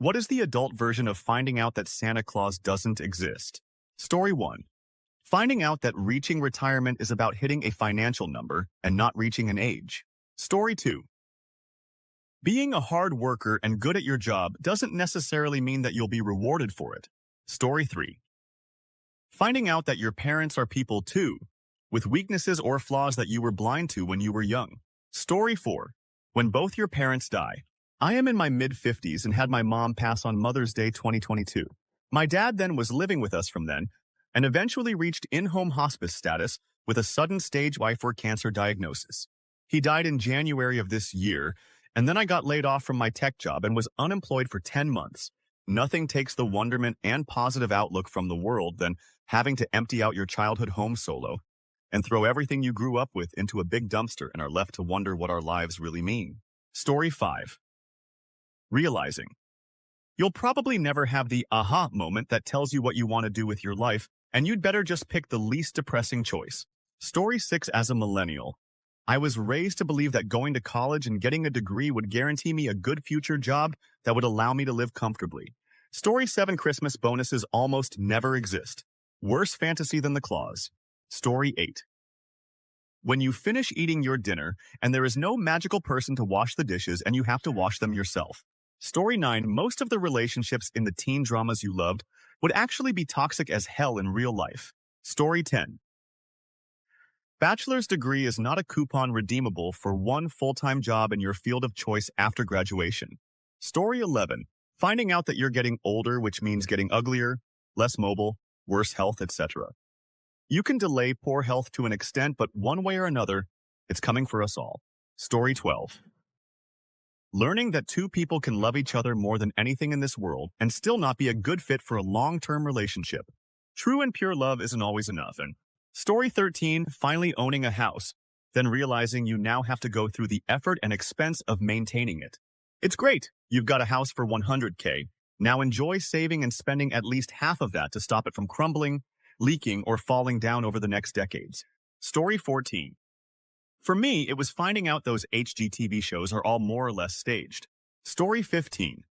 What is the adult version of finding out that Santa Claus doesn't exist? Story 1. Finding out that reaching retirement is about hitting a financial number and not reaching an age. Story 2. Being a hard worker and good at your job doesn't necessarily mean that you'll be rewarded for it. Story 3. Finding out that your parents are people too, with weaknesses or flaws that you were blind to when you were young. Story 4. When both your parents die. I am in my mid-50s and had my mom pass on Mother's Day 2022. My dad then was living with us from then, and eventually reached in-home hospice status with a sudden stage 4 cancer diagnosis. He died in January of this year, and then I got laid off from my tech job and was unemployed for 10 months. Nothing takes the wonderment and positive outlook from the world than having to empty out your childhood home solo and throw everything you grew up with into a big dumpster and are left to wonder what our lives really mean. Story 5. Realizing. You'll probably never have the aha moment that tells you what you want to do with your life, and you'd better just pick the least depressing choice. Story 6. As a millennial, I was raised to believe that going to college and getting a degree would guarantee me a good future job that would allow me to live comfortably. Story 7. Christmas bonuses almost never exist. Worse fantasy than the Claus. Story 8. When you finish eating your dinner and there is no magical person to wash the dishes and you have to wash them yourself. Story 9. Most of the relationships in the teen dramas you loved would actually be toxic as hell in real life. Story 10. Bachelor's degree is not a coupon redeemable for one full-time job in your field of choice after graduation. Story 11. Finding out that you're getting older, which means getting uglier, less mobile, worse health, etc. You can delay poor health to an extent, but one way or another, it's coming for us all. Story 12. Learning that two people can love each other more than anything in this world and still not be a good fit for a long-term relationship. True and pure love isn't always enough. And Story 13. Finally owning a house, then realizing you now have to go through the effort and expense of maintaining it. It's great. You've got a house for $100K. Now enjoy saving and spending at least half of that to stop it from crumbling, leaking, or falling down over the next decades. Story 14. For me, it was finding out those HGTV shows are all more or less staged. Story 15.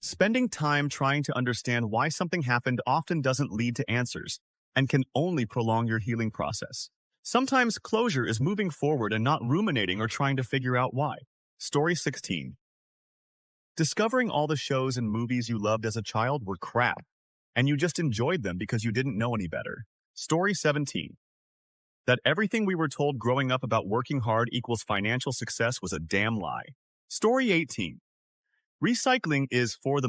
Spending time trying to understand why something happened often doesn't lead to answers and can only prolong your healing process. Sometimes closure is moving forward and not ruminating or trying to figure out why. Story 16. Discovering all the shows and movies you loved as a child were crap, and you just enjoyed them because you didn't know any better. Story 17. That everything we were told growing up about working hard equals financial success was a damn lie. Story 18. Recycling is, for the most